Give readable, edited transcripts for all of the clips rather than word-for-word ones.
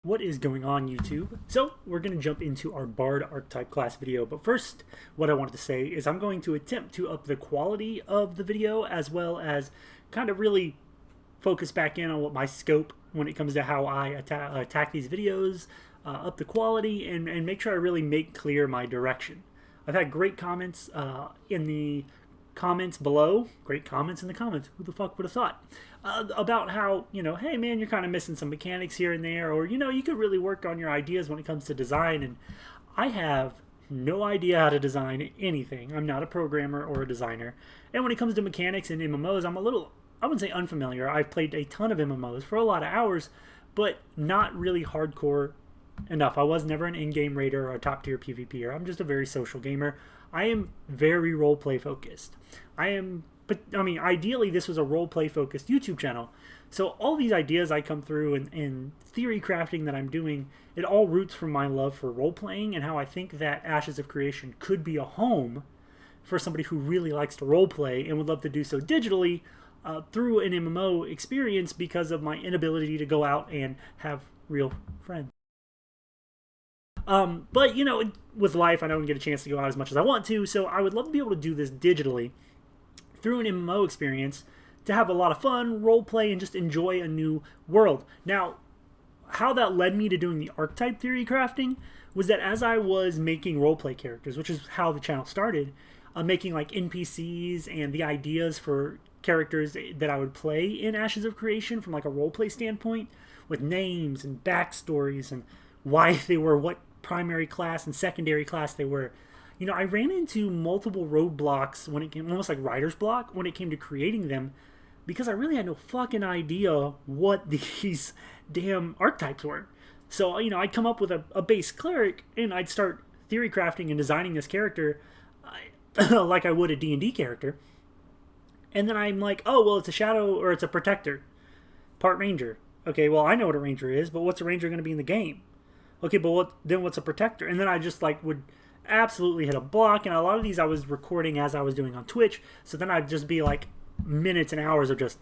What is going on, YouTube? So we're going to jump into our Bard archetype class video, but first what I wanted to say is I'm going to attempt to up the quality of the video as well as kind of really focus back in on what my scope when it comes to how I attack these videos, up the quality, and make sure I really make clear my direction. I've had great comments in the comments below, great comments in the comments, who the fuck would have thought, about how, hey man, you're kind of missing some mechanics here and there, or, you could really work on your ideas when it comes to design, and I have no idea how to design anything. I'm not a programmer or a designer, and when it comes to mechanics and MMOs, I'm a little, I wouldn't say unfamiliar. I've played a ton of MMOs for a lot of hours, but not really hardcore enough. I was never an in-game raider or a top-tier PvPer. I'm just a very social gamer. I am very role-play focused. But ideally this was a role-play focused YouTube channel. So all these ideas I come through and theory crafting that I'm doing, it all roots from my love for role-playing and how I think that Ashes of Creation could be a home for somebody who really likes to role-play and would love to do so digitally through an MMO experience because of my inability to go out and have real friends. But, with life, I don't get a chance to go out as much as I want to, so I would love to be able to do this digitally through an MMO experience to have a lot of fun, roleplay, and just enjoy a new world. Now, how that led me to doing the archetype theory crafting was that as I was making roleplay characters, which is how the channel started, making like NPCs and the ideas for characters that I would play in Ashes of Creation from like a roleplay standpoint, with names and backstories and why they were what primary class and secondary class they were. I ran into multiple roadblocks when it came, almost like writer's block, when it came to creating them, because I really had no fucking idea what these damn archetypes were. So, I'd come up with a base cleric, and I'd start theory crafting and designing this character like I would a D&D character. And then I'm like, oh, well, it's a shadow, or it's a protector, part ranger. Okay, well, I know what a ranger is, but what's a ranger going to be in the game? Okay, but what's a protector? And then I just would absolutely hit a block, and a lot of these I was recording as I was doing on Twitch, so then I'd just be like minutes and hours of just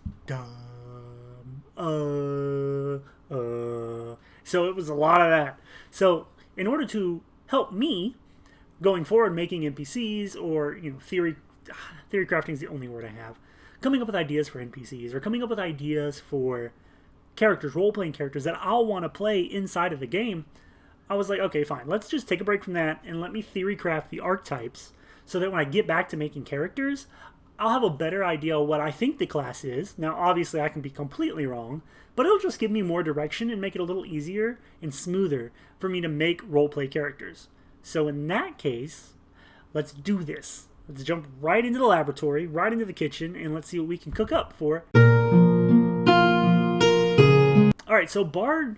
so it was a lot of that. So in order to help me going forward making NPCs, or theory crafting is the only word I have, coming up with ideas for NPCs or coming up with ideas for characters, role-playing characters that I'll want to play inside of the game, I was like, okay, fine, let's just take a break from that and let me theory craft the archetypes so that when I get back to making characters, I'll have a better idea of what I think the class is. Now, obviously, I can be completely wrong, but it'll just give me more direction and make it a little easier and smoother for me to make roleplay characters. So in that case, let's do this. Let's jump right into the laboratory, right into the kitchen, and let's see what we can cook up for. Alright, so Bard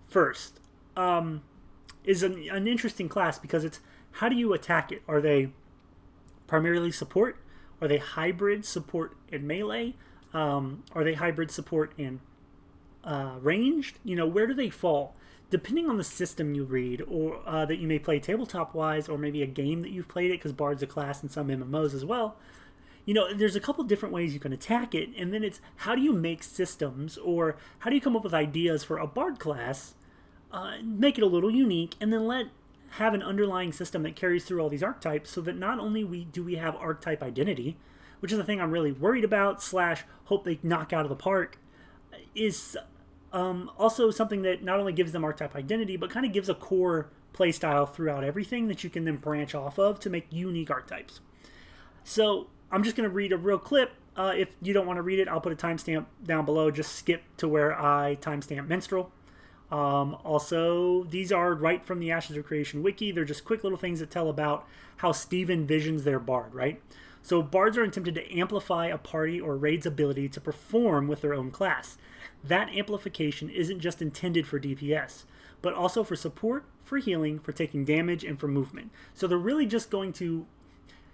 first is an interesting class because it's how do you attack it? Are they primarily support? Are they hybrid support and melee? Are they hybrid support and ranged? Where do they fall? Depending on the system you read, or that you may play tabletop-wise, or maybe a game that you've played it, because Bard's a class in some MMOs as well, there's a couple different ways you can attack it, and then it's how do you make systems, or how do you come up with ideas for a Bard class, make it a little unique, and then have an underlying system that carries through all these archetypes so that not only do we have archetype identity, which is the thing I'm really worried about / hope they knock out of the park, is also something that not only gives them archetype identity, but kind of gives a core playstyle throughout everything that you can then branch off of to make unique archetypes. So I'm just going to read a real clip. If you don't want to read it, I'll put a timestamp down below. Just skip to where I timestamp Minstrel. Also, these are right from the Ashes of Creation wiki. They're just quick little things that tell about how Steve envisions their Bard, right? So Bards are attempted to amplify a party or raid's ability to perform with their own class. That amplification isn't just intended for DPS, but also for support, for healing, for taking damage, and for movement. So they're really just going to...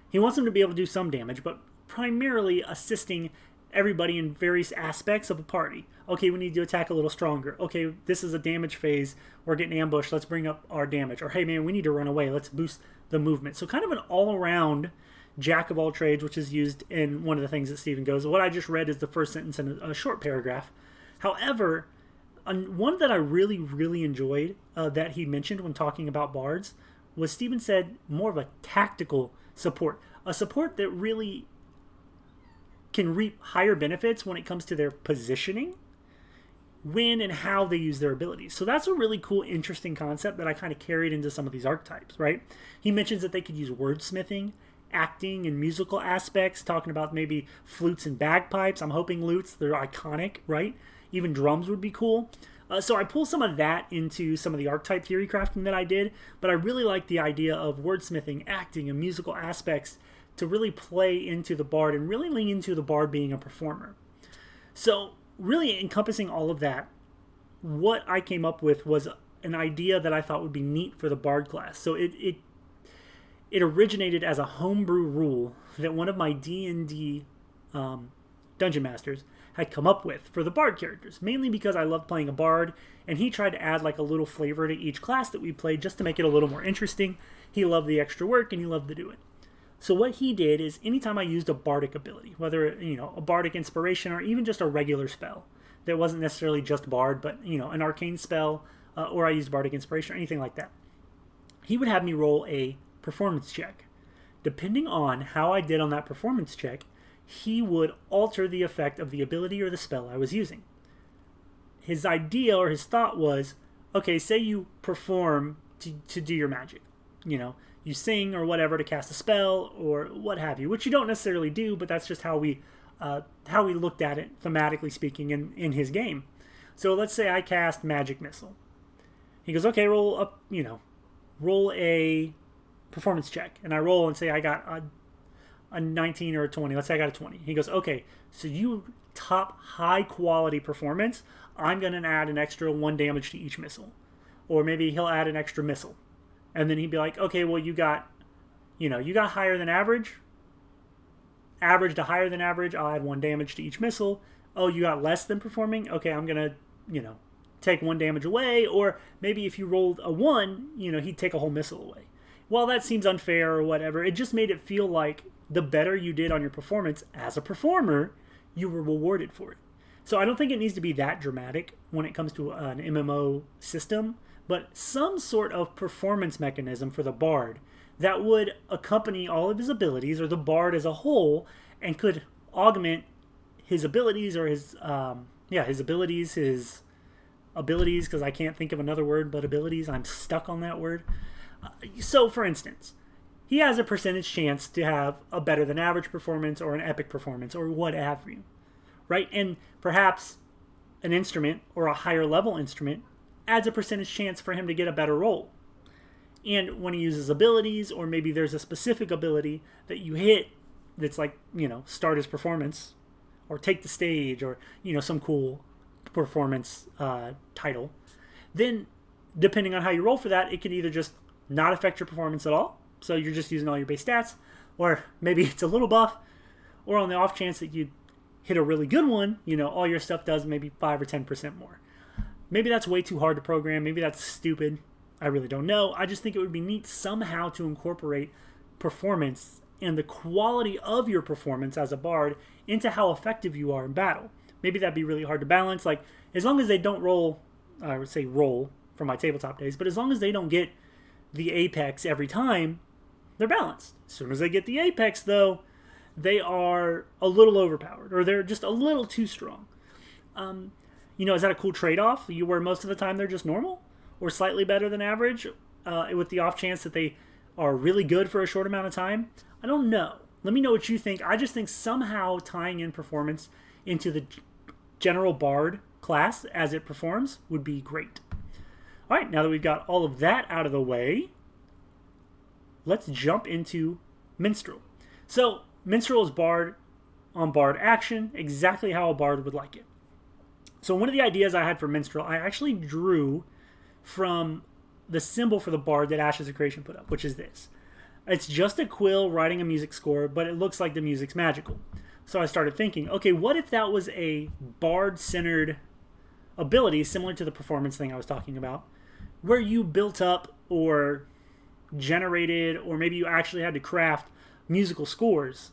He wants them to be able to do some damage, but primarily assisting everybody in various aspects of a party. Okay, we need to attack a little stronger. Okay, this is a damage phase. We're getting ambushed. Let's bring up our damage. Or, hey, man, we need to run away. Let's boost the movement. So kind of an all-around jack of all trades, which is used in one of the things that Stephen goes. What I just read is the first sentence in a short paragraph. However, One that I really, really enjoyed that he mentioned when talking about bards was Steven said more of a tactical support. A support that really can reap higher benefits when it comes to their positioning, when and how they use their abilities. So that's a really cool, interesting concept that I kind of carried into some of these archetypes, right? He mentions that they could use wordsmithing, acting, and musical aspects, talking about maybe flutes and bagpipes. I'm hoping lutes, they're iconic, right? Even drums would be cool. So I pull some of that into some of the archetype theory crafting that I did, but I really like the idea of wordsmithing, acting, and musical aspects to really play into the bard and really lean into the bard being a performer. So really encompassing all of that, what I came up with was an idea that I thought would be neat for the bard class. So it originated as a homebrew rule that one of my D&D dungeon masters had come up with for the bard characters, mainly because I loved playing a bard, and he tried to add like a little flavor to each class that we played just to make it a little more interesting. He loved the extra work and he loved to do it. So what he did is anytime I used a bardic ability, whether, a bardic inspiration or even just a regular spell that wasn't necessarily just bard, but, an arcane spell, or I used bardic inspiration or anything like that, he would have me roll a performance check. Depending on how I did on that performance check, he would alter the effect of the ability or the spell I was using. His idea or his thought was, okay, say you perform to do your magic. You sing or whatever to cast a spell or what have you, which you don't necessarily do, but that's just how we looked at it, thematically speaking, in his game. So let's say I cast Magic Missile. He goes, okay, roll a performance check. And I roll and say I got a 19 or a 20. Let's say I got a 20. He goes, okay, so you top high quality performance. I'm going to add an extra 1 damage to each missile. Or maybe he'll add an extra missile. And then he'd be like, okay, well, you got higher than average. Average to higher than average, I'll add 1 damage to each missile. Oh, you got less than performing? Okay, I'm going to, take 1 damage away. Or maybe if you rolled a 1, he'd take a whole missile away. While that seems unfair or whatever, it just made it feel like the better you did on your performance as a performer, you were rewarded for it. So I don't think it needs to be that dramatic when it comes to an MMO system, but some sort of performance mechanism for the bard that would accompany all of his abilities, or the bard as a whole, and could augment his abilities, or his abilities, because I can't think of another word but abilities. I'm stuck on that word. So, for instance, he has a percentage chance to have a better than average performance or an epic performance or what have you, right? And perhaps an instrument or a higher level instrument adds a percentage chance for him to get a better roll. And when he uses abilities, or maybe there's a specific ability that you hit that's like, start his performance or take the stage or, some cool performance title, then depending on how you roll for that, it can either just not affect your performance at all. So you're just using all your base stats, or maybe it's a little buff, or on the off chance that you hit a really good one, all your stuff does maybe 5 or 10% more. Maybe that's way too hard to program. Maybe that's stupid. I really don't know. I just think it would be neat somehow to incorporate performance and the quality of your performance as a bard into how effective you are in battle. Maybe that'd be really hard to balance. Like, as long as they don't roll, I would say roll from my tabletop days, but as long as they don't get the apex every time, they're balanced. As soon as they get the apex, though, they are a little overpowered, or they're just a little too strong. Is that a cool trade-off? Where most of the time they're just normal or slightly better than average, with the off chance that they are really good for a short amount of time? I don't know. Let me know what you think. I just think somehow tying in performance into the general bard class as it performs would be great. All right, now that we've got all of that out of the way, let's jump into Minstrel. So, Minstrel is bard on bard action, exactly how a bard would like it. So one of the ideas I had for Minstrel, I actually drew from the symbol for the bard that Ashes of Creation put up, which is this. It's just a quill writing a music score, but it looks like the music's magical. So I started thinking, okay, what if that was a bard-centered ability, similar to the performance thing I was talking about, where you built up or generated, or maybe you actually had to craft musical scores,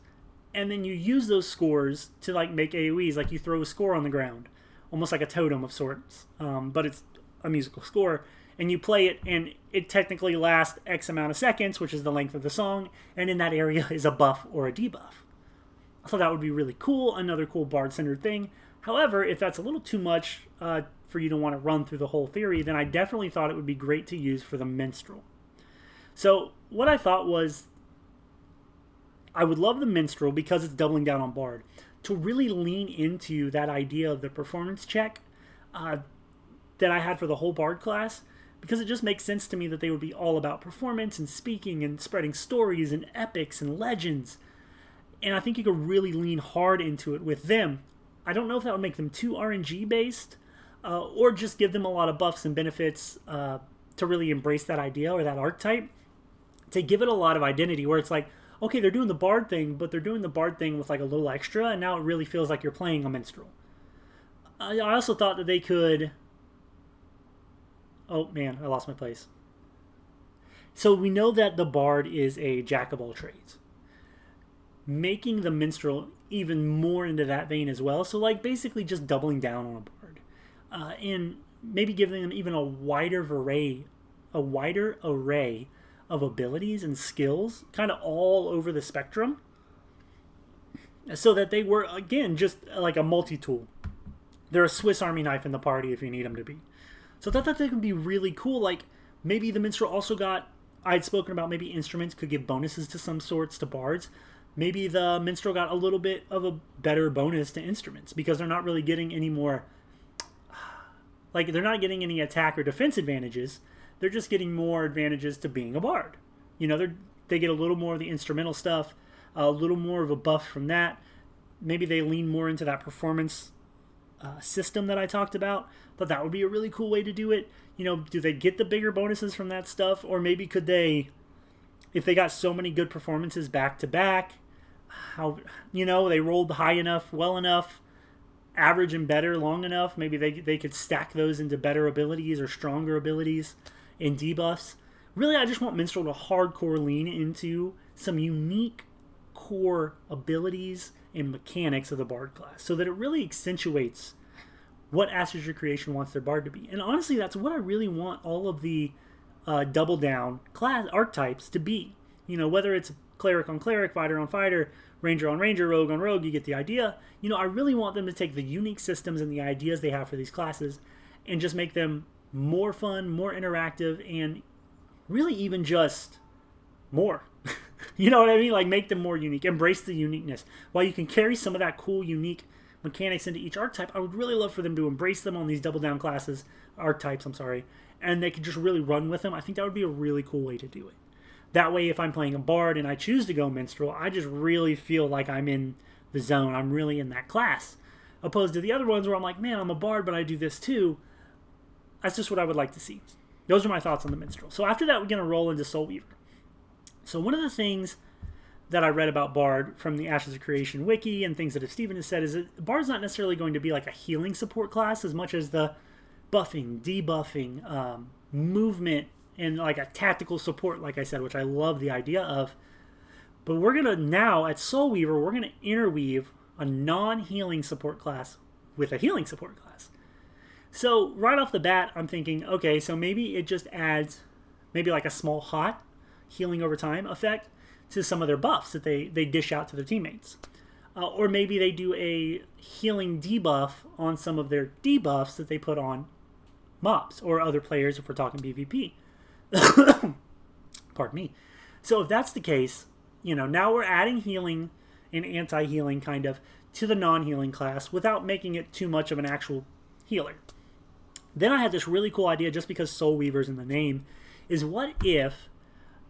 and then you use those scores to like make AoEs, like you throw a score on the ground, almost like a totem of sorts, but it's a musical score. And you play it, and it technically lasts X amount of seconds, which is the length of the song, and in that area is a buff or a debuff. I thought that would be really cool, another cool bard-centered thing. However, if that's a little too much for you to want to run through the whole theory, then I definitely thought it would be great to use for the minstrel. So what I thought was, I would love the minstrel because it's doubling down on bard, to really lean into that idea of the performance check that I had for the whole bard class, because it just makes sense to me that they would be all about performance and speaking and spreading stories and epics and legends. And I think you could really lean hard into it with them. I don't know if that would make them too RNG based, or just give them a lot of buffs and benefits to really embrace that idea or that archetype, to give it a lot of identity where it's like, okay, they're doing the bard thing, but they're doing the bard thing with like a little extra, and now it really feels like you're playing a minstrel. I also thought that they could... Oh man, I lost my place. So we know that the bard is a jack of all trades. Making the minstrel even more into that vein as well. So like basically just doubling down on a bard. And maybe giving them even a wider array of abilities and skills, kind of all over the spectrum. So that they were, again, just like a multi-tool. They're a Swiss Army knife in the party if you need them to be. So I thought that they could be really cool. Like, maybe the minstrel also got... I'd spoken about maybe instruments could give bonuses to some sorts to bards. Maybe the minstrel got a little bit of a better bonus to instruments because they're not really getting any more... Like, they're not getting any attack or defense advantages. They're just getting more advantages to being a bard. You know, they get a little more of the instrumental stuff, a little more of a buff from that. Maybe they lean more into that performance system that I talked about, but that would be a really cool way to do it. You know, do they get the bigger bonuses from that stuff? Or maybe could they, if they got so many good performances back to back, how, you know, they rolled high enough, well enough, average and better long enough, maybe they could stack those into better abilities or stronger abilities in debuffs. Really, I just want Minstrel to hardcore lean into some unique core abilities and mechanics of the Bard class so that it really accentuates what Ashes of Creation wants their Bard to be. And honestly, that's what I really want all of the double down class archetypes to be. You know, whether it's cleric on cleric, fighter on fighter, ranger on ranger, rogue on rogue, you get the idea. You know, I really want them to take the unique systems and the ideas they have for these classes and just make them more fun, more interactive, and really even just more. You know what I mean? Like, make them more unique. Embrace the uniqueness. While you can carry some of that cool, unique mechanics into each archetype, I would really love for them to embrace them on these double down classes, archetypes, and they could just really run with them. I think that would be a really cool way to do it. That way, if I'm playing a bard and I choose to go minstrel, I just really feel like I'm in the zone. I'm really in that class. Opposed to the other ones where I'm like, man, I'm a bard, but I do this too. That's just what I would like to see. Those are my thoughts on the minstrel. So after that, we're going to roll into Soul Weaver. So one of the things that I read about Bard from the Ashes of Creation wiki and things that Steven has said is that Bard's not necessarily going to be like a healing support class as much as the buffing, debuffing, movement, and like a tactical support, like I said, which I love the idea of. But we're going to now, at Soul Weaver, we're going to interweave a non-healing support class with a healing support class. So right off the bat, I'm thinking, okay, so maybe it just adds maybe like a small hot healing over time effect to some of their buffs that they dish out to their teammates. Or maybe they do a healing debuff on some of their debuffs that they put on mobs or other players if we're talking PvP. Pardon me. So if that's the case, you know, now we're adding healing and anti-healing kind of to the non-healing class without making it too much of an actual healer. Then I had this really cool idea, just because Soul Weaver's in the name, is what if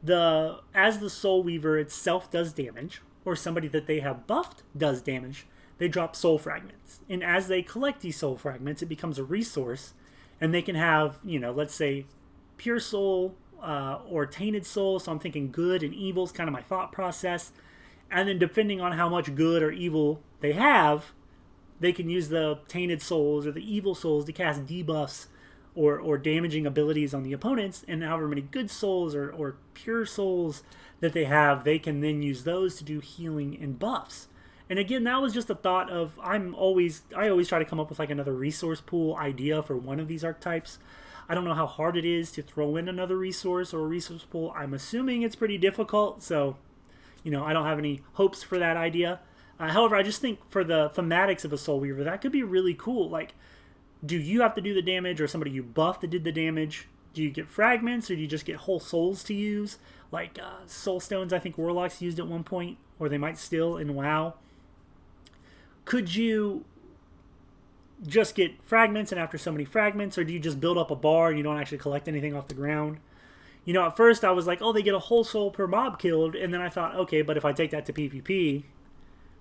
as the Soul Weaver itself does damage, or somebody that they have buffed does damage, they drop soul fragments. And as they collect these soul fragments, it becomes a resource, and they can have, you know, let's say pure soul or tainted soul. So I'm thinking good and evil is kind of my thought process. And then depending on how much good or evil they have, they can use the tainted souls or the evil souls to cast debuffs or damaging abilities on the opponents, and however many good souls or pure souls that they have, they can then use those to do healing and buffs. And again, that was just a thought of I always try to come up with like another resource pool idea for one of these archetypes. I don't know how hard it is to throw in another resource or a resource pool. I'm assuming it's pretty difficult, so I don't have any hopes for that idea. However, I just think for the thematics of a Soul Weaver, that could be really cool. Like, do you have to do the damage, or somebody you buff that did the damage? Do you get fragments, or do you just get whole souls to use? Like soul stones, I think warlocks used at one point, or they might still in WoW. Could you just get fragments, and after so many fragments, or do you just build up a bar and you don't actually collect anything off the ground? At first I was like, oh, they get a whole soul per mob killed, and then I thought, okay, but if I take that to PvP,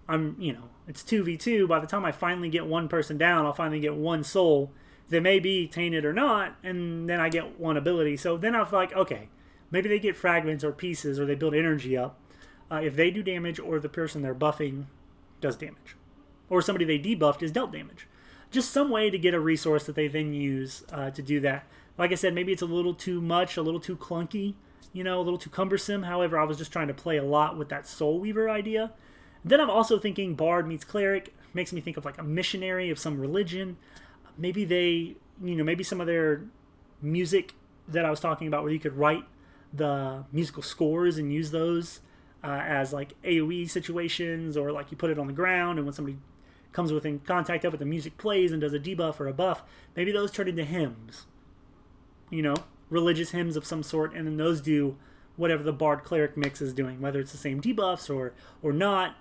it's 2v2. By the time I finally get one person down, I'll finally get one soul. They may be tainted or not, and then I get one ability. So then I was like, okay, maybe they get fragments or pieces, or they build energy up if they do damage, or the person they're buffing does damage, or somebody they debuffed is dealt damage. Just some way to get a resource that they then use to do that. Like I said, maybe it's a little too much, a little too clunky, a little too cumbersome. However, I was just trying to play a lot with that Soul Weaver idea. Then I'm also thinking Bard meets Cleric. Makes me think of like a missionary of some religion. Maybe they, maybe some of their music that I was talking about, where you could write the musical scores and use those as like AoE situations, or like you put it on the ground, and when somebody comes within contact of it, the music plays and does a debuff or a buff. Maybe those turn into hymns, religious hymns of some sort, and then those do whatever the Bard Cleric mix is doing, whether it's the same debuffs or not,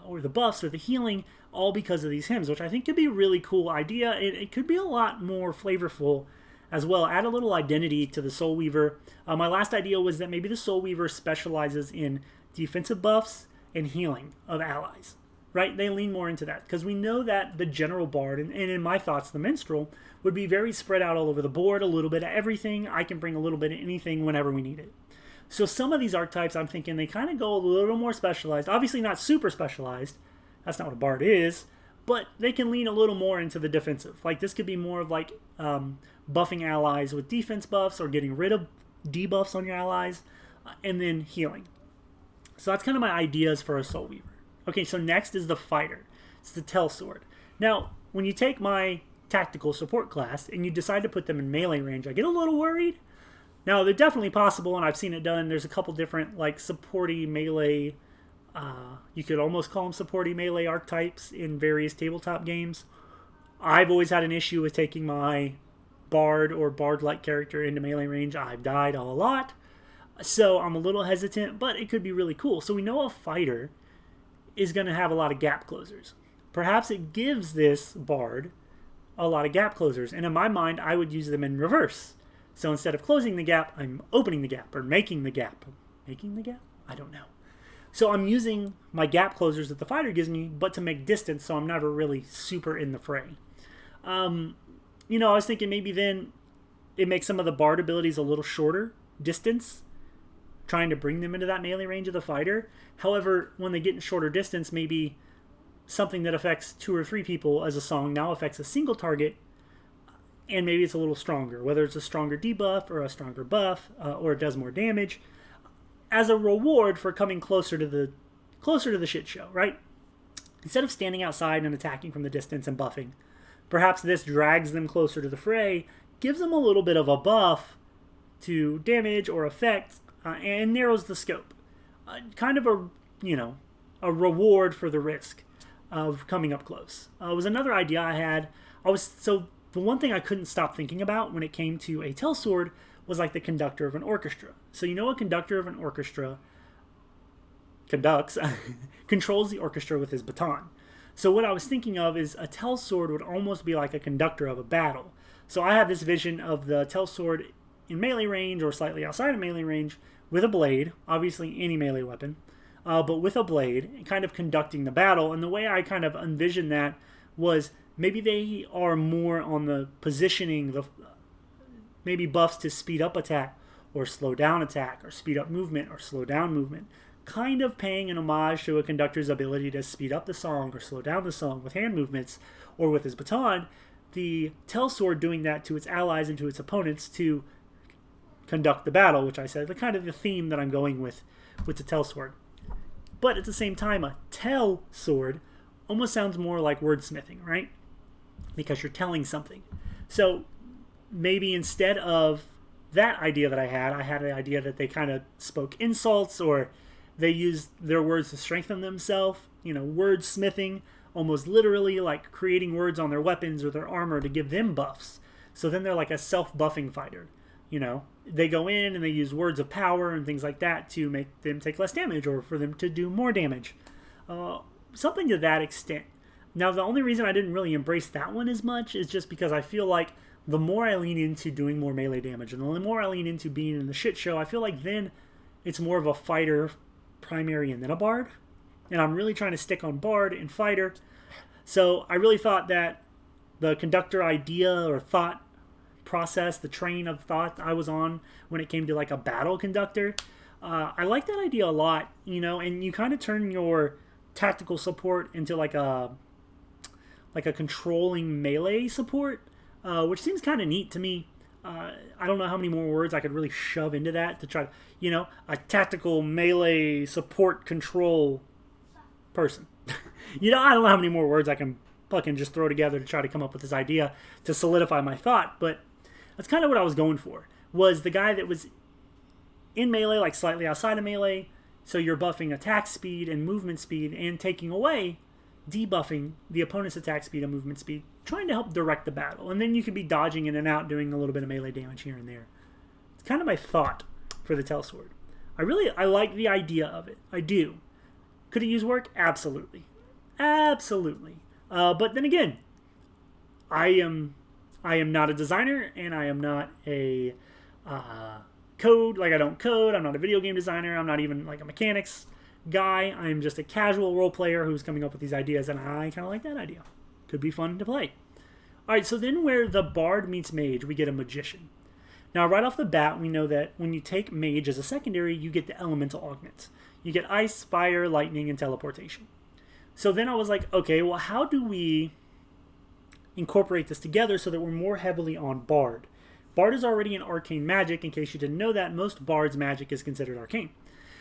or the buffs or the healing, all because of these hymns, which I think could be a really cool idea. It could be a lot more flavorful as well. Add a little identity to the Soul Weaver. My last idea was that maybe the Soul Weaver specializes in defensive buffs and healing of allies. Right? They lean more into that, because we know that the general Bard, and in my thoughts, the Minstrel, would be very spread out all over the board, a little bit of everything. I can bring a little bit of anything whenever we need it. So some of these archetypes, I'm thinking they kind of go a little more specialized. Obviously not super specialized. That's not what a Bard is. But they can lean a little more into the defensive. Like this could be more of like buffing allies with defense buffs, or getting rid of debuffs on your allies, and then healing. So that's kind of my ideas for a Soul Weaver. Okay, so next is the Fighter. It's the Tellsword. Now, when you take my tactical support class and you decide to put them in melee range, I get a little worried. Now, they're definitely possible, and I've seen it done. There's a couple different, like, supporty melee, you could almost call them supporty melee archetypes in various tabletop games. I've always had an issue with taking my Bard or Bard-like character into melee range. I've died a lot, so I'm a little hesitant, but it could be really cool. So we know a Fighter is going to have a lot of gap closers. Perhaps it gives this Bard a lot of gap closers, and in my mind, I would use them in reverse. So instead of closing the gap, I'm opening the gap, or making the gap. Making the gap? I don't know. So I'm using my gap closers that the Fighter gives me, but to make distance, so I'm never really super in the fray. I was thinking maybe then it makes some of the Bard abilities a little shorter distance, trying to bring them into that melee range of the Fighter. However, when they get in shorter distance, maybe something that affects 2 or 3 people as a song now affects a single target, and maybe it's a little stronger, whether it's a stronger debuff or a stronger buff, or it does more damage, as a reward for coming closer to the shit show, right? Instead of standing outside and attacking from the distance and buffing, perhaps this drags them closer to the fray, gives them a little bit of a buff to damage or effect, and narrows the scope. Kind of a reward for the risk of coming up close. Was another idea I had. The one thing I couldn't stop thinking about when it came to a Tellsword was like the conductor of an orchestra. So a conductor of an orchestra controls the orchestra with his baton. So what I was thinking of is a Tellsword would almost be like a conductor of a battle. So I have this vision of the Tellsword in melee range or slightly outside of melee range with a blade, obviously any melee weapon, but with a blade, kind of conducting the battle. And the way I kind of envisioned that was maybe they are more on the positioning, maybe buffs to speed up attack or slow down attack, or speed up movement or slow down movement, kind of paying an homage to a conductor's ability to speed up the song or slow down the song with hand movements or with his baton. The Tellsword doing that to its allies and to its opponents to conduct the battle, which I said the kind of the theme that I'm going with the Tellsword. But at the same time, a tell sword almost sounds more like wordsmithing, right? Because you're telling something. So maybe instead of that idea that I had the idea that they kind of spoke insults, or they used their words to strengthen themselves. Wordsmithing, almost literally like creating words on their weapons or their armor to give them buffs. So then they're like a self-buffing fighter. They go in and they use words of power and things like that to make them take less damage or for them to do more damage. Something to that extent. Now, the only reason I didn't really embrace that one as much is just because I feel like the more I lean into doing more melee damage and the more I lean into being in the shit show, I feel like then it's more of a fighter primary and then a bard. And I'm really trying to stick on bard and fighter. So I really thought that the conductor idea or thought process, the train of thought I was on when it came to like a battle conductor, I like that idea a lot, and you kind of turn your tactical support into like a controlling melee support, which seems kind of neat to me. I don't know how many more words I could really shove into that to try to, a tactical melee support control person. I don't know how many more words I can fucking just throw together to try to come up with this idea to solidify my thought, but that's kind of what I was going for, was the guy that was in melee, like slightly outside of melee, so you're buffing attack speed and movement speed and taking away, debuffing the opponent's attack speed and movement speed, trying to help direct the battle. And then you could be dodging in and out, doing a little bit of melee damage here and there. It's kind of my thought for the Tellsword. I like the idea of it. I do. Could it use work? Absolutely. Absolutely. But then again, I am not a designer, and I am not a code. Like, I don't code. I'm not a video game designer. I'm not even like a mechanics guy. I'm just a casual role player who's coming up with these ideas, and I kind of like that idea. Could be fun to play. All right, so then where the bard meets mage, we get a magician. Now, right off the bat, we know that when you take mage as a secondary, you get the elemental augments. You get ice, fire, lightning, and teleportation. So then I was like, okay, well, how do we incorporate this together so that we're more heavily on bard? Bard is already in Arcane Magic. In case you didn't know that, most bard's magic is considered arcane.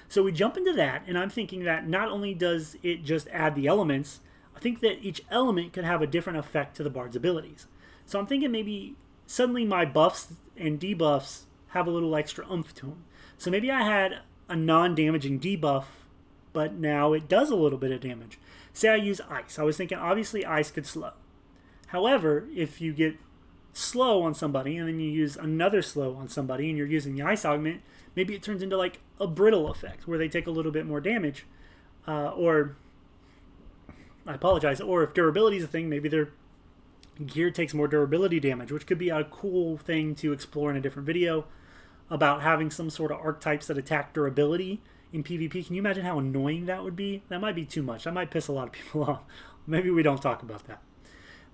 So we jump into that, and I'm thinking that not only does it just add the elements, I think that each element could have a different effect to the bard's abilities. So I'm thinking maybe suddenly my buffs and debuffs have a little extra oomph to them. So maybe I had a non-damaging debuff, but now it does a little bit of damage. Say I use ice. I was thinking obviously ice could slow. However, if you get slow on somebody and then you use another slow on somebody and you're using the ice augment, maybe it turns into like a brittle effect where they take a little bit more damage. Or if durability is a thing, maybe their gear takes more durability damage, which could be a cool thing to explore in a different video about having some sort of archetypes that attack durability in PvP. Can you imagine how annoying that would be? That might be too much. That might piss a lot of people off. Maybe we don't talk about that.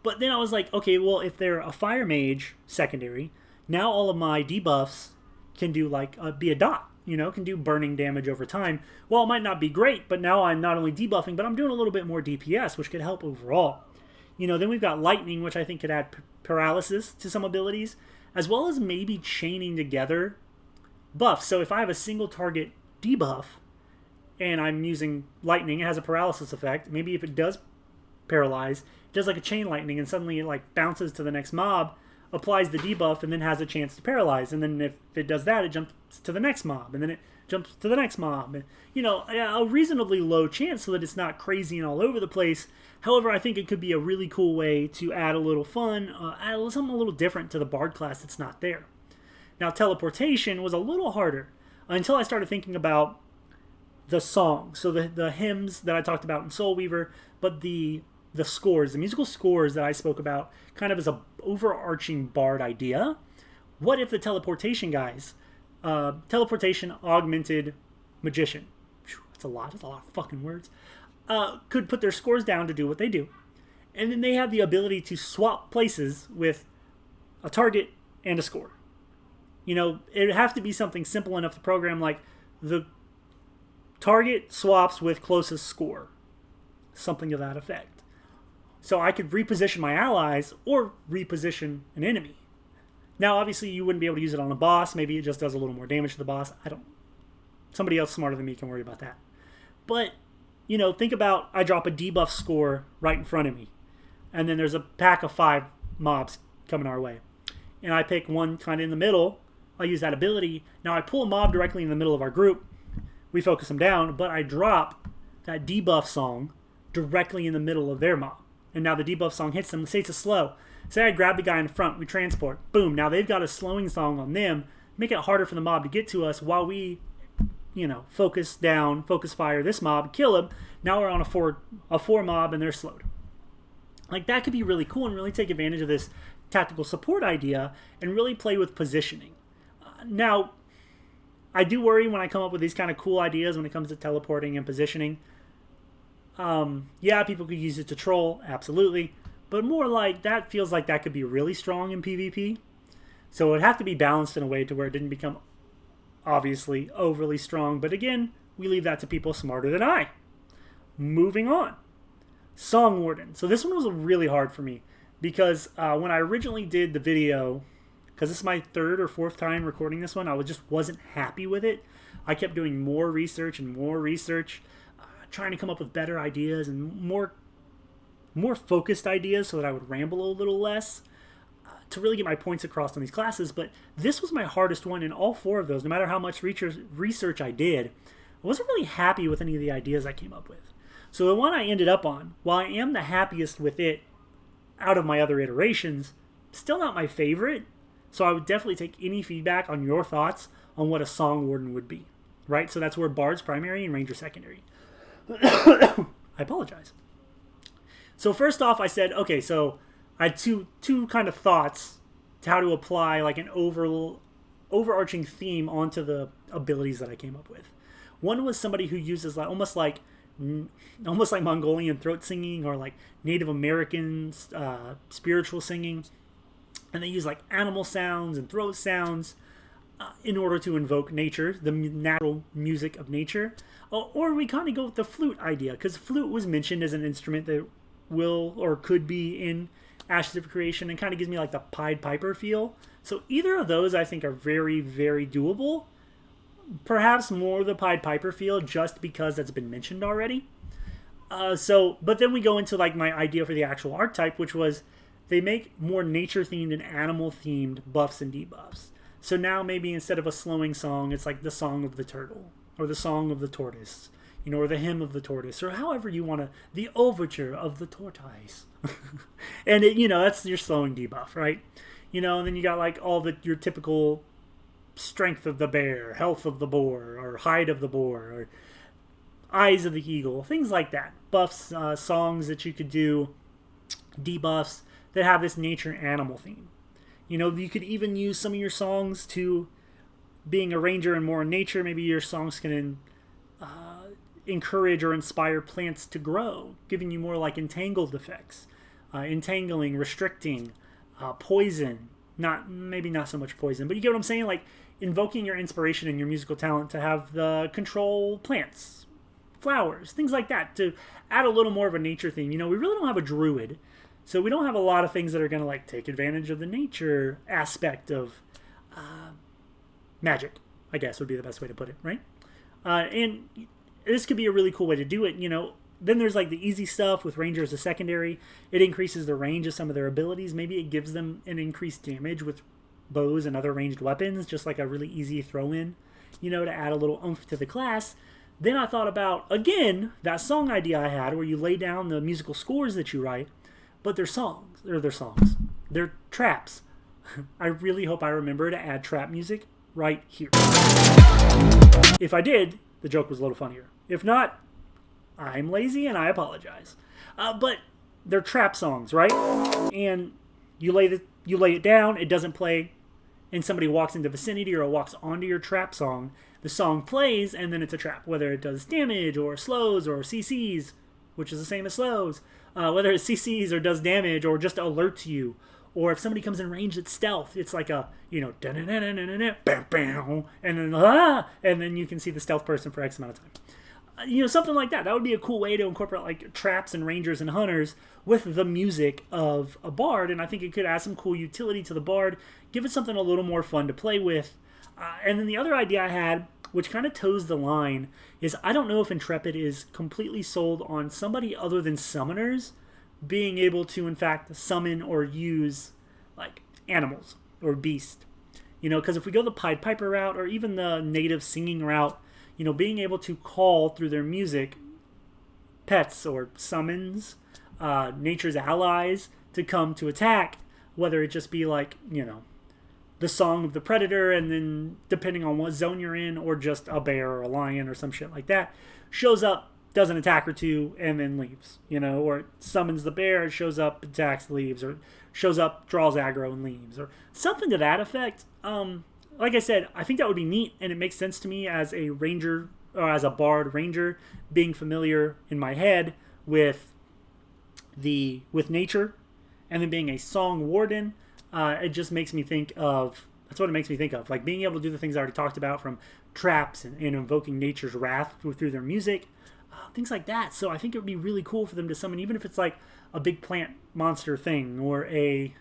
But then I was like, okay, well, if they're a fire mage secondary, now all of my debuffs can do like be a dot, can do burning damage over time. Well, it might not be great, but now I'm not only debuffing, but I'm doing a little bit more DPS, which could help overall. Then we've got lightning, which I think could add paralysis to some abilities, as well as maybe chaining together buffs. So if I have a single target debuff and I'm using lightning, it has a paralysis effect. Maybe if it does paralyze, it does like a chain lightning, and suddenly it like bounces to the next mob, applies the debuff, and then has a chance to paralyze. And then if it does that, it jumps to the next mob, and then it jumps to the next mob. And, a reasonably low chance so that it's not crazy and all over the place. However, I think it could be a really cool way to add a little fun, add something a little different to the bard class that's not there. Now, teleportation was a little harder until I started thinking about the song. So the hymns that I talked about in Soul Weaver, but the scores, the musical scores that I spoke about kind of as an overarching bard idea. What if the teleportation guys, teleportation augmented magician, that's a lot of fucking words, could put their scores down to do what they do. And then they have the ability to swap places with a target and a score. It would have to be something simple enough to program, like the target swaps with closest score. Something to that effect. So I could reposition my allies or reposition an enemy. Now, obviously, you wouldn't be able to use it on a boss. Maybe it just does a little more damage to the boss. Somebody else smarter than me can worry about that. But think about I drop a debuff score right in front of me, and then there's a pack of 5 mobs coming our way, and I pick one kind of in the middle. I use that ability. Now I pull a mob directly in the middle of our group. We focus them down, but I drop that debuff song directly in the middle of their mob. And now the debuff song hits them. Say it's a slow. Say I grab the guy in front, we transport. Boom. Now they've got a slowing song on them. Make it harder for the mob to get to us while we, focus down, focus fire this mob, kill him. Now we're on a four mob and they're slowed. Like, that could be really cool and really take advantage of this tactical support idea and really play with positioning. Now, I do worry when I come up with these kind of cool ideas when it comes to teleporting and positioning. Yeah, people could use it to troll, absolutely. But more like, that feels like that could be really strong in PvP. So it would have to be balanced in a way to where it didn't become obviously overly strong. But again, we leave that to people smarter than I. Moving on. Song Warden. So this one was really hard for me because when I originally did the video, because this is my 3rd or 4th time recording this one, I just wasn't happy with it. I kept doing more research and more research, trying to come up with better ideas and more focused ideas so that I would ramble a little less to really get my points across on these classes. But this was my hardest one in all 4 of those. No matter how much research I did, I wasn't really happy with any of the ideas I came up with. So the one I ended up on, while I am the happiest with it out of my other iterations, still not my favorite. So I would definitely take any feedback on your thoughts on what a Song Warden would be. Right? So that's where Bard's primary and Ranger secondary. I apologize. So first off, I said, okay, so I had two kind of thoughts to how to apply like an overarching theme onto the abilities that I came up with. One was somebody who uses almost like Mongolian throat singing or like Native American spiritual singing, and they use like animal sounds and throat sounds in order to invoke nature, the natural music of nature. Or we kind of go with the flute idea, because flute was mentioned as an instrument that will or could be in Ashes of Creation and kind of gives me like the Pied Piper feel. So either of those I think are very, very doable. Perhaps more the Pied Piper feel just because that's been mentioned already. But then we go into like my idea for the actual archetype, which was they make more nature-themed and animal-themed buffs and debuffs. So now maybe instead of a slowing song, it's like the song of the turtle or the song of the tortoise, or the hymn of the tortoise, or however you want to, the overture of the tortoise. And that's your slowing debuff, right? And then you got like all your typical strength of the bear, health of the boar, or hide of the boar, or eyes of the eagle, things like that. Buffs, songs that you could do, debuffs that have this nature animal theme. You could even use some of your songs to being a ranger and more in nature. Maybe your songs can encourage or inspire plants to grow, giving you more like entangled effects, entangling, restricting, poison. Maybe not so much poison, but you get what I'm saying? Like invoking your inspiration and your musical talent to have the control plants, flowers, things like that, to add a little more of a nature theme. We really don't have a druid, so we don't have a lot of things that are going to like take advantage of the nature aspect of magic, I guess would be the best way to put it, right? And this could be a really cool way to do it. Then there's like the easy stuff with Ranger as a secondary. It increases the range of some of their abilities. Maybe it gives them an increased damage with bows and other ranged weapons, just like a really easy throw-in, to add a little oomph to the class. Then I thought about, again, that song idea I had where you lay down the musical scores that you write, but they're songs. They're traps. I really hope I remember to add trap music right here. If I did, the joke was a little funnier. If not, I'm lazy and I apologize. But they're trap songs, right? And you lay it down, it doesn't play, and somebody walks into the vicinity or walks onto your trap song. The song plays, and then it's a trap, whether it does damage or slows or CCs, which is the same as slows. Whether it CCs or does damage or just alerts you. Or if somebody comes in range, it's stealth. It's like a, and then you can see the stealth person for X amount of time. Something like that. That would be a cool way to incorporate like traps and rangers and hunters with the music of a bard. And I think it could add some cool utility to the bard, give it something a little more fun to play with. And then the other idea I had which kind of toes the line, is I don't know if Intrepid is completely sold on somebody other than summoners being able to, in fact, summon or use, like, animals or beasts. You know, because if we go the Pied Piper route or even the native singing route, you know, being able to call through their music pets or summons, nature's allies to come to attack, whether it just be like, you know, the song of the predator, and then depending on what zone you're in, or just a bear or a lion or some shit like that, shows up, does an attack or two, and then leaves, you know, or it summons the bear, it shows up, attacks, leaves, or shows up, draws aggro, and leaves, or something to that effect. Like I said, I think that would be neat, and it makes sense to me as a ranger, or as a bard ranger, being familiar in my head with nature, and then being a song warden. It just makes me think of, that's what it makes me think of, like being able to do the things I already talked about, from traps and invoking nature's wrath through their music, things like that. So I think it would be really cool for them to summon, even if it's like a big plant monster thing, or a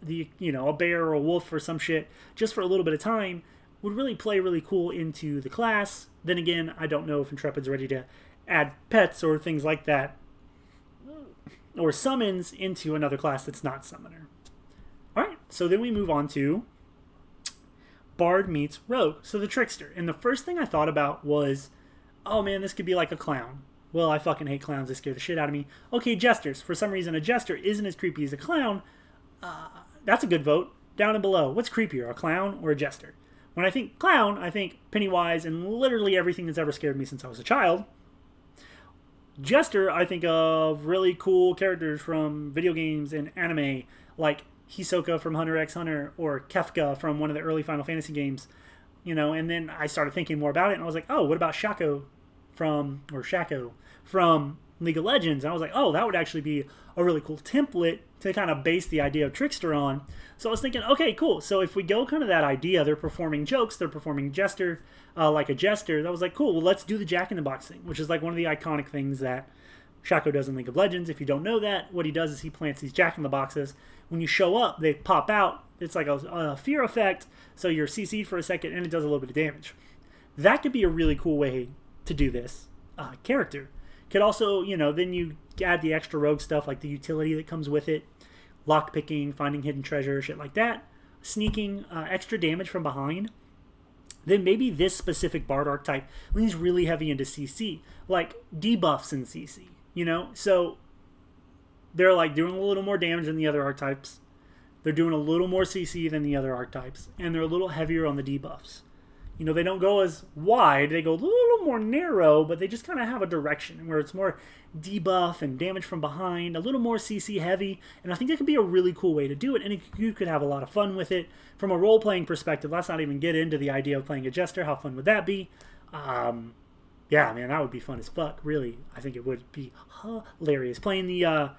bear or a wolf or some shit, just for a little bit of time, would really play really cool into the class. Then again, I don't know if Intrepid's ready to add pets or things like that, or summons into another class that's not summoner. Alright, so then we move on to Bard meets Rogue, so the Trickster. And the first thing I thought about was, oh man, this could be like a clown. Well, I fucking hate clowns, they scare the shit out of me. Okay, Jesters. For some reason, a Jester isn't as creepy as a clown. That's a good vote. Down and below, what's creepier, a clown or a Jester? When I think clown, I think Pennywise and literally everything that's ever scared me since I was a child. Jester, I think of really cool characters from video games and anime, like Hisoka from Hunter x Hunter, or Kefka from one of the early Final Fantasy games, you know. And then I started thinking more about it, and I was like, oh, what about Shaco from League of Legends? And I was like, oh, that would actually be a really cool template to kind of base the idea of Trickster on. So I was thinking, okay, cool. So if we go kind of that idea, they're performing jokes, they're performing Jester, like a Jester. That was like, cool, well, let's do the Jack-in-the-Box thing, which is like one of the iconic things that Shaco does in League of Legends. If you don't know that, what he does is he plants these Jack-in-the-Boxes. When you show up, they pop out. It's like a fear effect, so you're CC'd for a second, and it does a little bit of damage. That could be a really cool way to do this character. Could also, you know, then you add the extra rogue stuff, like the utility that comes with it, lockpicking, finding hidden treasure, shit like that, sneaking, extra damage from behind. Then maybe this specific Bard archetype leans really heavy into CC, like debuffs in CC, you know? So they're like doing a little more damage than the other archetypes. They're doing a little more CC than the other archetypes, and they're a little heavier on the debuffs. You know, they don't go as wide, they go a little more narrow, but they just kind of have a direction where it's more debuff and damage from behind, a little more CC heavy, and I think that could be a really cool way to do it, and you could have a lot of fun with it. From a role-playing perspective, let's not even get into the idea of playing a Jester. How fun would that be? Yeah, man, that would be fun as fuck, really. I think it would be hilarious. Playing the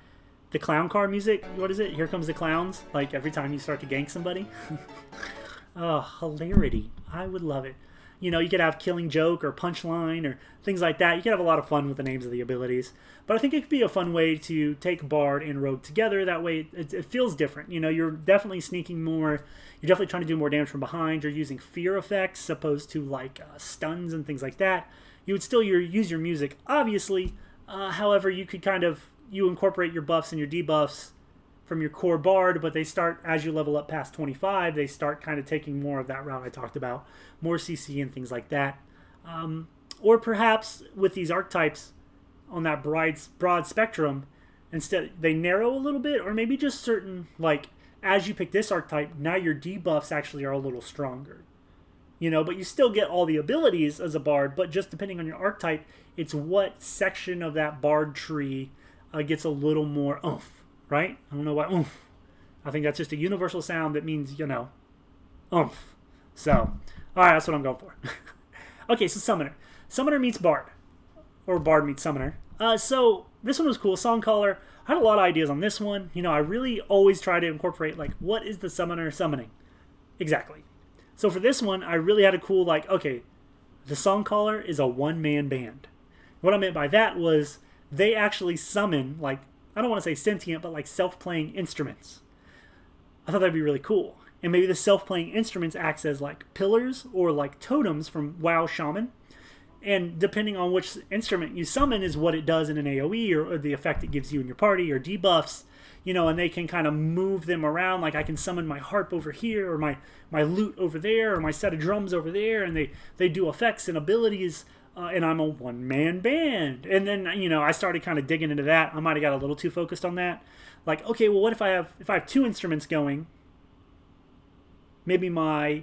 clown car music, what is it? Here Comes the Clowns, like every time you start to gank somebody. Oh, hilarity. I would love it. You know, you could have Killing Joke or Punchline or things like that. You could have a lot of fun with the names of the abilities. But I think it could be a fun way to take Bard and Rogue together. That way it feels different. You know, you're definitely sneaking more. You're definitely trying to do more damage from behind. You're using fear effects opposed to like stuns and things like that. You would still use your music, obviously. However, you could you incorporate your buffs and your debuffs from your core Bard, but they start, as you level up past 25, they start kind of taking more of that route I talked about, more CC and things like that. Or perhaps with these archetypes on that broad spectrum, instead they narrow a little bit, or maybe just certain, like, as you pick this archetype, now your debuffs actually are a little stronger. You know, but you still get all the abilities as a Bard, but just depending on your archetype, it's what section of that Bard tree gets a little more oomph. Right? I don't know why oomph. I think that's just a universal sound that means, you know, oomph. So, alright, that's what I'm going for. Okay, so Summoner. Summoner meets Bard. Or Bard meets Summoner. So, this one was cool. Songcaller. I had a lot of ideas on this one. You know, I really always try to incorporate, like, what is the Summoner summoning? Exactly. So, for this one, I really had a cool, like, okay, the Songcaller is a one-man band. What I meant by that was they actually summon, like, I don't want to say sentient, but like self-playing instruments. I thought that'd be really cool. and maybe the self-playing instruments acts as like pillars or like totems from WoW Shaman. And depending on which instrument you summon is what it does in an AoE or the effect it gives you in your party or debuffs, and they can kind of move them around. Like I can summon my harp over here or my lute over there or my set of drums over there, and they do effects and abilities, and I'm a one-man band. And then, I started kind of digging into that. I might have got a little too focused on that. Like, okay, well, what if I have two instruments going? Maybe my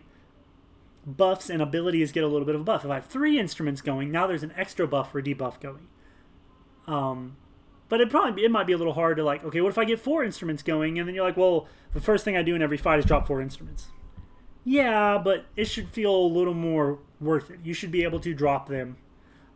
buffs and abilities get a little bit of a buff. If I have three instruments going, now there's an extra buff or debuff going. But it might be a little hard to like, okay, what if I get four instruments going? And then you're like, well, the first thing I do in every fight is drop four instruments. Yeah, but it should feel a little more worth it. You should be able to drop them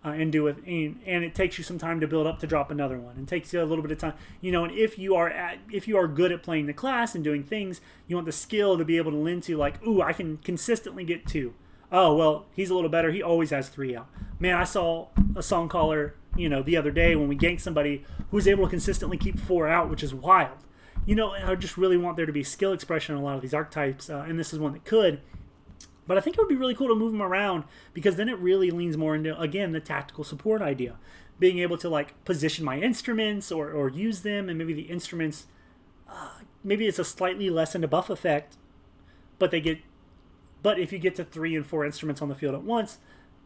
and do it, and it takes you some time to build up to drop another one. It takes you a little bit of time, and if you are good at playing the class and doing things, you want the skill to be able to lend to like, ooh, I can consistently get two. Oh, well, he's a little better. He always has three out. Man, I saw a song caller, the other day when we ganked somebody who was able to consistently keep four out, which is wild. I just really want there to be skill expression in a lot of these archetypes, and this is one that could. But I think it would be really cool to move them around, because then it really leans more into, again, the tactical support idea. Being able to like position my instruments or use them, and maybe the instruments, maybe it's a slightly lessened buff effect, but if you get to 3 and 4 instruments on the field at once,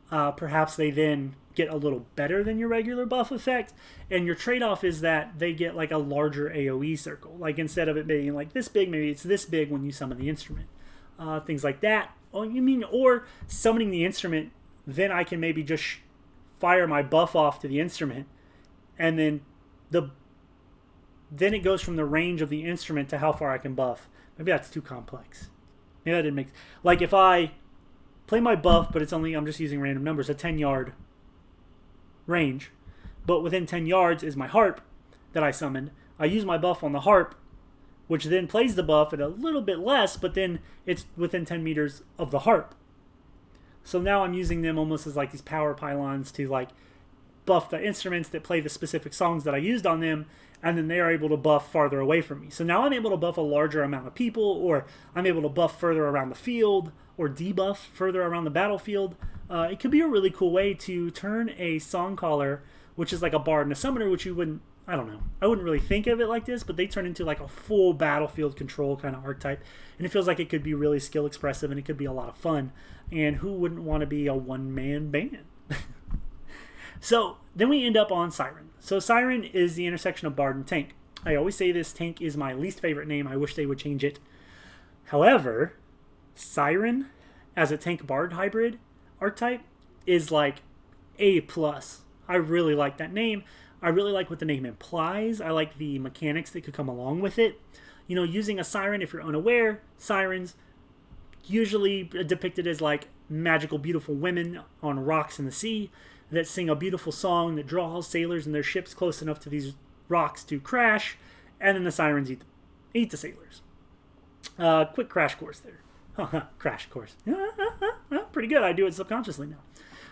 perhaps they then get a little better than your regular buff effect, and your trade-off is that they get like a larger AoE circle. Like instead of it being like this big, maybe it's this big when you summon the instrument. Things like that. Or summoning the instrument, then I can maybe just fire my buff off to the instrument, and then it goes from the range of the instrument to how far I can buff. Maybe that's too complex. Maybe that didn't make... Like if I play my buff, but I'm just using random numbers, a 10-yard range, but within 10 yards is my harp that I summoned. I use my buff on the harp, which then plays the buff at a little bit less, but then it's within 10 meters of the harp. So now I'm using them almost as like these power pylons to like buff the instruments that play the specific songs that I used on them, and then they are able to buff farther away from me. So now I'm able to buff a larger amount of people, or I'm able to buff further around the field, or debuff further around the battlefield. It could be a really cool way to turn a song caller, which is like a bard and a summoner, which I wouldn't really think of it like this, but they turn into like a full battlefield control kind of archetype, and it feels like it could be really skill expressive, and it could be a lot of fun. And who wouldn't want to be a one-man band? So then we end up on Siren. So Siren is the intersection of bard and tank. I always say this, tank is my least favorite name. I wish they would change it. However, Siren as a tank bard hybrid archetype is like A+. I really like that name. I really like what the name implies. I like the mechanics that could come along with it. Using a siren, if you're unaware, sirens usually depicted as like magical, beautiful women on rocks in the sea that sing a beautiful song that draws sailors and their ships close enough to these rocks to crash, and then the sirens eat the sailors. Quick crash course there. Crash course. Pretty good. I do it subconsciously now.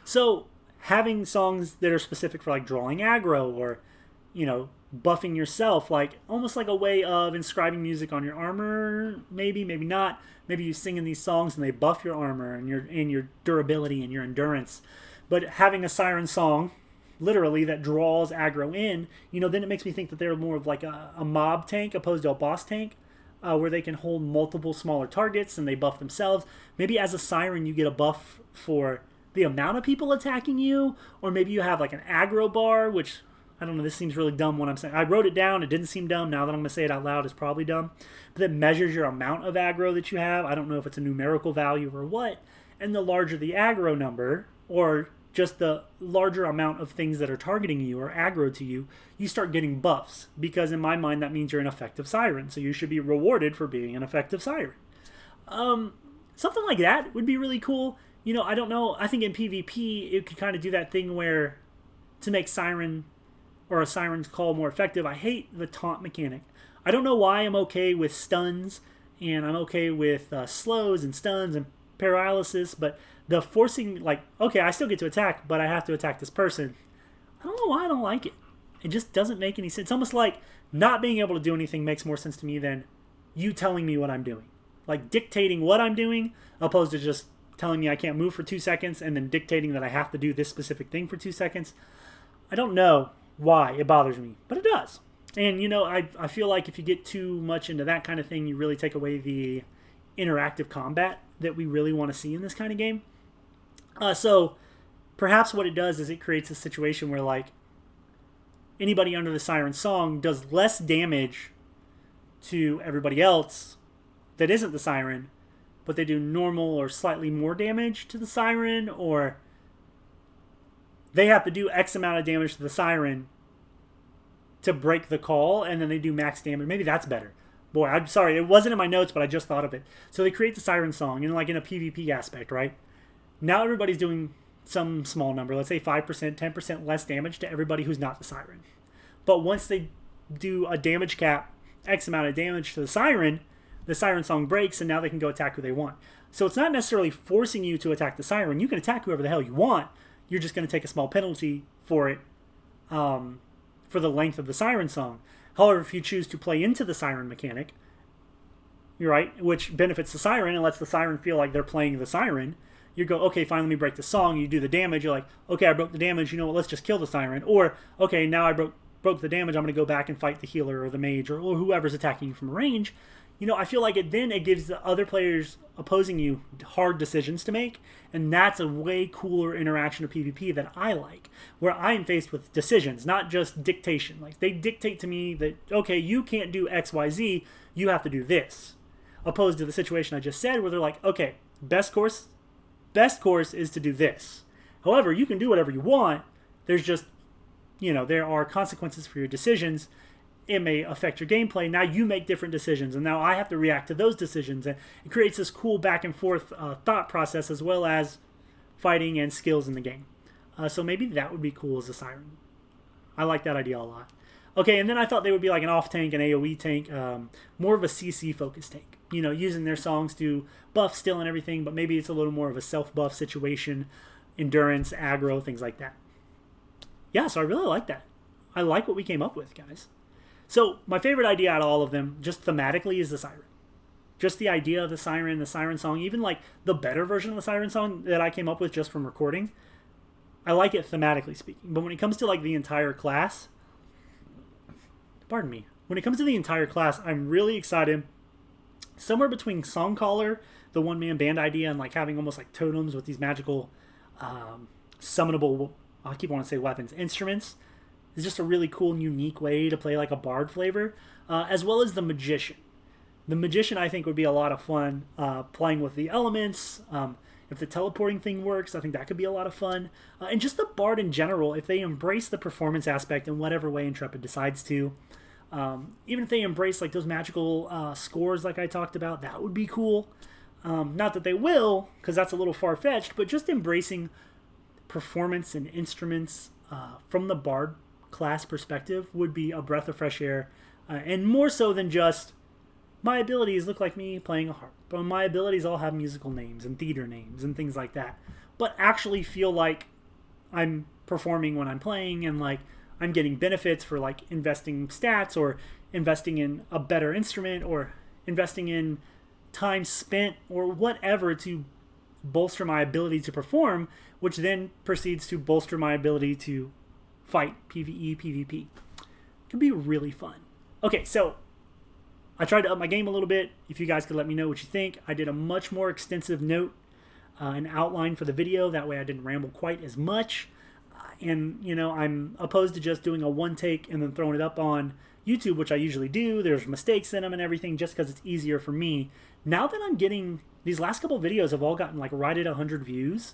So having songs that are specific for like drawing aggro or, buffing yourself, like almost like a way of inscribing music on your armor, maybe not. Maybe you sing in these songs and they buff your armor and your durability and your endurance. But having a siren song, literally, that draws aggro in, then it makes me think that they're more of like a mob tank opposed to a boss tank, where they can hold multiple smaller targets and they buff themselves. Maybe as a siren you get a buff for the amount of people attacking you, or maybe you have like an aggro bar, which, I don't know, this seems really dumb when I'm saying. I wrote it down, it didn't seem dumb. Now that I'm going to say it out loud, it's probably dumb. But that measures your amount of aggro that you have. I don't know if it's a numerical value or what. And the larger the aggro number, or just the larger amount of things that are targeting you or aggro to you, you start getting buffs. Because in my mind, that means you're an effective siren. So you should be rewarded for being an effective siren. Something like that would be really cool. I don't know. I think in PvP, it could kind of do that thing where to make siren or a siren's call more effective, I hate the taunt mechanic. I don't know why I'm okay with stuns, and I'm okay with slows and stuns and paralysis, but the forcing, like, okay, I still get to attack, but I have to attack this person. I don't know why I don't like it. It just doesn't make any sense. It's almost like not being able to do anything makes more sense to me than you telling me what I'm doing. like dictating what I'm doing, opposed to just telling me I can't move for 2 seconds and then dictating that I have to do this specific thing for 2 seconds. I don't know why it bothers me, but it does. And, you know, I feel like if you get too much into that kind of thing, you really take away the interactive combat that we really want to see in this kind of game. So perhaps what it does is it creates a situation where, like, anybody under the Siren song does less damage to everybody else that isn't the Siren, but they do normal or slightly more damage to the Siren, or they have to do X amount of damage to the Siren to break the call, and then they do max damage. Maybe that's better. Boy, I'm sorry, it wasn't in my notes, but I just thought of it. So they create the Siren song, and like in a PvP aspect, right? Now everybody's doing some small number, let's say 5%, 10% less damage to everybody who's not the Siren. But once they do a damage cap, X amount of damage to the Siren song breaks, and now they can go attack who they want. So it's not necessarily forcing you to attack the Siren. You can attack whoever the hell you want. You're just going to take a small penalty for it, for the length of the Siren song. However, if you choose to play into the Siren mechanic, you're right, which benefits the Siren and lets the Siren feel like they're playing the Siren, you go, okay, fine, let me break the song. You do the damage. You're like, okay, I broke the damage. You know what? Let's just kill the Siren. Or, okay, now I broke the damage. I'm going to go back and fight the healer or the mage or whoever's attacking you from range. You know, I feel like it gives the other players opposing you hard decisions to make, and that's a way cooler interaction of PvP that I like, where I'm faced with decisions, not just dictation. Like, they dictate to me that, okay, you can't do X, Y, Z, you have to do this. Opposed to the situation I just said, where they're like, okay, best course is to do this. However, you can do whatever you want. There's just, you know, there are consequences for your decisions. It may affect your gameplay. Now you make different decisions, and now I have to react to those decisions. And it creates this cool back and forth thought process, as well as fighting and skills in the game. So maybe that would be cool as a Siren. I like that idea a lot. Okay, and then I thought they would be like an off-tank, an AoE tank, more of a CC-focused tank. You know, using their songs to buff still and everything, but maybe it's a little more of a self-buff situation, endurance, aggro, things like that. Yeah, so I really like that. I like what we came up with, guys. So my favorite idea out of all of them, just thematically, is the Siren. Just the idea of the Siren song, even like the better version of the Siren song that I came up with just from recording, I like it thematically speaking. But when it comes to like the entire class, when it comes to the entire class, I'm really excited. Somewhere between Songcaller, the one-man band idea, and like having almost like totems with these magical summonable, I keep wanting to say weapons, instruments, is just a really cool and unique way to play like a bard flavor, as well as the magician. The magician, I think, would be a lot of fun playing with the elements. If the teleporting thing works, I think that could be a lot of fun. And just the bard in general, if they embrace the performance aspect in whatever way Intrepid decides to. Even if they embrace like those magical scores like I talked about, that would be cool. Not that they will, because that's a little far-fetched, but just embracing performance and instruments from the bard class perspective would be a breath of fresh air, and more so than just my abilities look like me playing a harp, but my abilities all have musical names and theater names and things like that, but actually feel like I'm performing when I'm playing, and like I'm getting benefits for like investing stats or investing in a better instrument or investing in time spent or whatever to bolster my ability to perform, which then proceeds to bolster my ability to fight, PvE, PvP. It can be really fun. Okay, so I tried to up my game a little bit. If you guys could let me know what you think. I did a much more extensive note and outline for the video. That way I didn't ramble quite as much. And, you know, I'm opposed to just doing a one take and then throwing it up on YouTube, which I usually do. There's mistakes in them and everything just because it's easier for me. Now that I'm getting, these last couple videos have all gotten like right at 100 views.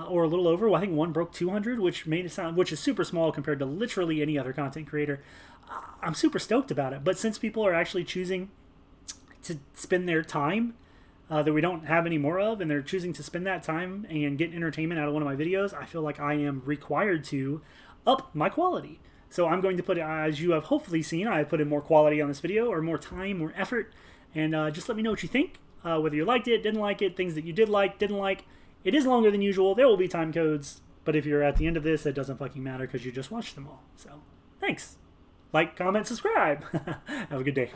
Or a little over. Well, I think one broke 200, which made it sound, which is super small compared to literally any other content creator. I'm super stoked about it. But since people are actually choosing to spend their time that we don't have any more of, and they're choosing to spend that time and get entertainment out of one of my videos, I feel like I am required to up my quality. So I'm going to put, as you have hopefully seen, I have put in more quality on this video, or more time, more effort. And just let me know what you think, whether you liked it, didn't like it, things that you did like, didn't like. It is longer than usual. There will be time codes. But if you're at the end of this, it doesn't fucking matter because you just watched them all. So, thanks. Like, comment, subscribe. Have a good day.